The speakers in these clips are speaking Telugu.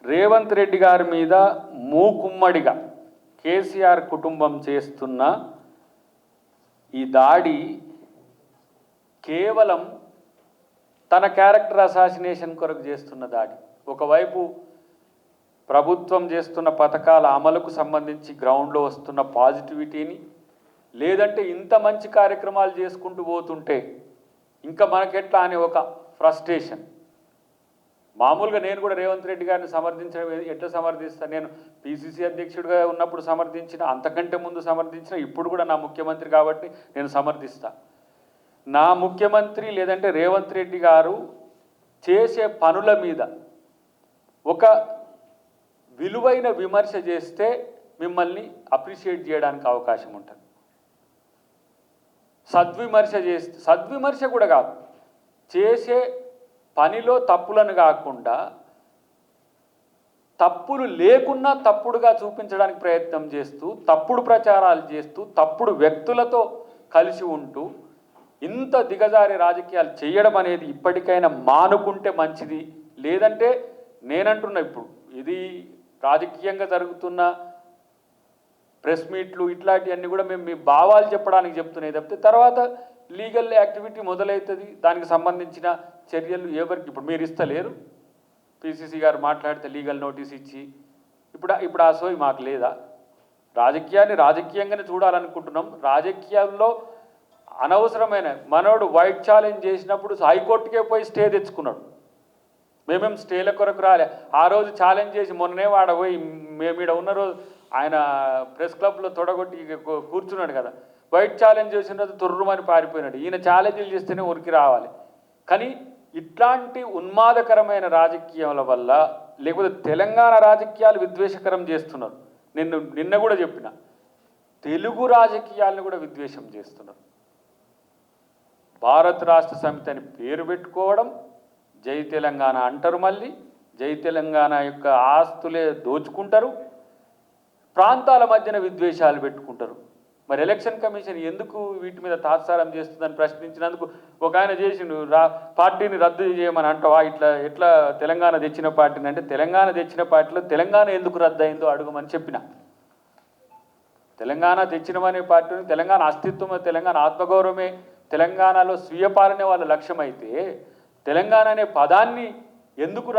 రేవంత్ రెడ్డి గారి మీద మూకుమ్మడిగా కేసీఆర్ కుటుంబం చేస్తున్న ఈ దాడి కేవలం తన క్యారెక్టర్ అసాసినేషన్ కొరకు చేస్తున్న దాడి. ఒకవైపు ప్రభుత్వం చేస్తున్న పథకాల అమలుకు సంబంధించి గ్రౌండ్లో వస్తున్న పాజిటివిటీని, లేదంటే ఇంత మంచి కార్యక్రమాలు చేసుకుంటూ పోతుంటే ఇంకా మనకెట్లా అనే ఒక ఫ్రస్ట్రేషన్. మామూలుగా నేను కూడా రేవంత్ రెడ్డి గారిని సమర్థించడం ఎట్లా సమర్థిస్తాను? నేను పిసిసి అధ్యక్షుడిగా ఉన్నప్పుడు సమర్థించిన, అంతకంటే ముందు సమర్థించిన, ఇప్పుడు కూడా నా ముఖ్యమంత్రి కాబట్టి నేను సమర్థిస్తా. నా ముఖ్యమంత్రి లేదంటే రేవంత్ రెడ్డి గారు చేసే పనుల మీద ఒక విలువైన విమర్శ చేస్తే మిమ్మల్ని అప్రిషియేట్ చేయడానికి అవకాశం ఉంటుంది. సద్విమర్శ కూడా కాదు, చేసే పనిలో తప్పులను కాకుండా తప్పులు లేకున్నా తప్పుడుగా చూపించడానికి ప్రయత్నం చేస్తూ, తప్పుడు ప్రచారాలు చేస్తూ, తప్పుడు వ్యక్తులతో కలిసి ఉంటూ ఇంత దిగజారి రాజకీయాలు చేయడం అనేది ఇప్పటికైనా మానుకుంటే మంచిది. లేదంటే నేనంటున్నా, ఇప్పుడు ఇది రాజకీయంగా జరుగుతున్న ప్రెస్ మీట్లు ఇట్లాంటివన్నీ కూడా మేము మీ భావాలు చెప్పడానికి చెప్తున్నాయి తప్పితే తర్వాత లీగల్ యాక్టివిటీ మొదలవుతుంది. దానికి సంబంధించిన చర్యలు ఎవరికి ఇప్పుడు మీరు ఇస్తలేరు. పిసిసి గారు మాట్లాడితే లీగల్ నోటీస్ ఇచ్చి ఇప్పుడు ఆ సోయి మాకు లేదా? రాజకీయాన్ని రాజకీయంగానే చూడాలనుకుంటున్నాం. రాజకీయాల్లో అనవసరమైన మనోడు వైట్ ఛాలెంజ్ చేసినప్పుడు హైకోర్టుకే పోయి స్టే తెచ్చుకున్నాడు. మేమేం స్టేల కొరకు రాలే. ఆ రోజు ఛాలెంజ్ చేసి మొన్నే వాడపోయి మేము ఇక్కడ ఉన్న రోజు ఆయన ప్రెస్ క్లబ్లో తొడగొట్టి కూర్చున్నాడు కదా. వైట్ ఛాలెంజ్ చేసిన రోజు తుర్రుమని పారిపోయినాడు. ఈయన ఛాలెంజ్లు చేస్తేనే ఉరికి రావాలి. కానీ ఇట్లాంటి ఉన్మాదకరమైన రాజకీయాల వల్ల, లేకపోతే తెలంగాణ రాజకీయాలు విద్వేషకరం చేస్తున్నారు. నిన్న కూడా చెప్పిన, తెలుగు రాజకీయాలను కూడా విద్వేషం చేస్తున్నారు. భారత్ రాష్ట్ర సమితి అని పేరు పెట్టుకోవడం, జై తెలంగాణ అంటారు, మళ్ళీ జై తెలంగాణ యొక్క ఆస్తులే దోచుకుంటారు, ప్రాంతాల మధ్యన విద్వేషాలు పెట్టుకుంటారు. మరి ఎలక్షన్ కమిషన్ ఎందుకు వీటి మీద తాత్సారం చేస్తుందని ప్రశ్నించినందుకు ఒక ఆయన చేసిండు, పార్టీని రద్దు చేయమని అంటావా? ఎట్లా తెలంగాణ తెచ్చిన పార్టీని అంటే, తెలంగాణ తెచ్చిన పార్టీలో తెలంగాణ ఎందుకు రద్దు అయిందో అడుగుమని చెప్పిన. తెలంగాణ తెచ్చినమనే పార్టీని, తెలంగాణ అస్తిత్వమే, తెలంగాణ ఆత్మగౌరవమే, తెలంగాణలో స్వీయ పాలనే వాళ్ళ లక్ష్యమైతే తెలంగాణ అనే పదాన్ని ఎందుకు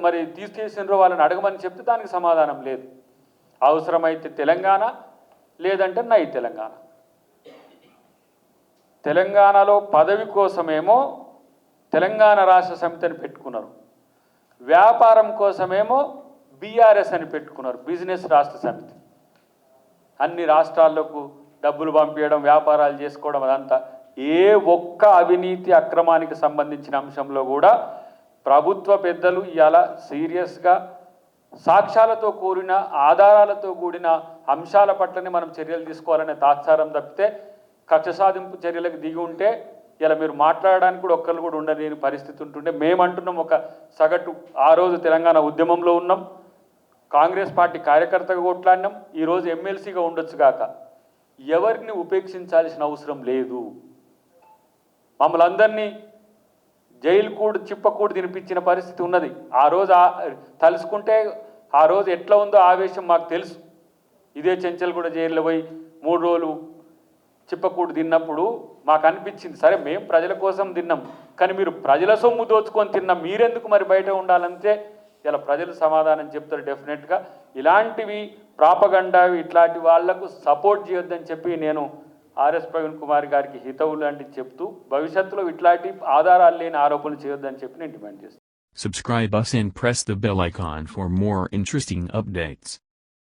మరి తీసుకేసినరో వాళ్ళని అడగమని చెప్తే దానికి సమాధానం లేదు. అవసరమైతే తెలంగాణ, లేదంటే నై తెలంగాణ. తెలంగాణలో పదవి కోసమేమో తెలంగాణ రాష్ట్ర సమితిని పెట్టుకున్నారు, వ్యాపారం కోసమేమో బీఆర్ఎస్ అని పెట్టుకున్నారు, బిజినెస్ రాష్ట్ర సమితి. అన్ని రాష్ట్రాల్లోకి డబ్బులు పంపించడం, వ్యాపారాలు చేసుకోవడం, అదంతా. ఏ ఒక్క అవినీతి అక్రమానికి సంబంధించిన అంశంలో కూడా ప్రభుత్వ పెద్దలు ఇవాళ సీరియస్గా సాక్ష్యాలతో కూడిన, ఆధారాలతో కూడిన అంశాల పట్లనే మనం చర్యలు తీసుకోవాలనే తాత్సారం తప్పితే కక్ష సాధింపు చర్యలకు దిగి ఉంటే ఇలా మీరు మాట్లాడడానికి కూడా ఒక్కరు కూడా ఉండలేని పరిస్థితి ఉంటుండే. మేమంటున్నాం, ఒక సగటు ఆ రోజు తెలంగాణ ఉద్యమంలో ఉన్నాం, కాంగ్రెస్ పార్టీ కార్యకర్తగా కొట్లాడినాం, ఈరోజు ఎమ్మెల్సీగా ఉండొచ్చు కాక ఎవరిని ఉపేక్షించాల్సిన అవసరం లేదు. మమ్మల్ని అందరినీ జైలు కూడా చిప్పకూడు తినిపించిన పరిస్థితి ఉన్నది. ఆ రోజు తలుసుకుంటే ఆ రోజు ఎట్లా ఉందో ఆవేశం మాకు తెలుసు. ఇదే చెంచల్గూడ జైల్లో పోయి 3 రోజులు చిప్పకూడు తిన్నప్పుడు మాకు అనిపించింది, సరే మేము ప్రజల కోసం తిన్నాం, కానీ మీరు ప్రజల సొమ్ము దోచుకొని తిన్నాం, మీరెందుకు మరి బయట ఉండాలంటే ఇలా ప్రజలు సమాధానం చెప్తారు డెఫినెట్గా. ఇలాంటివి ప్రాపగండావి ఇట్లాంటి వాళ్లకు సపోర్ట్ చేయొద్దని చెప్పి నేను ఆర్ఎస్ ప్రవీణ్ కుమార్ గారికి హితవు లాంటివి చెప్తూ భవిష్యత్తులో ఇట్లాంటి ఆధారాలు లేని ఆరోపణలు చేయొద్దని చెప్పి నేను డిమాండ్ చేస్తాను. Subscribe us and press the bell icon for more interesting updates.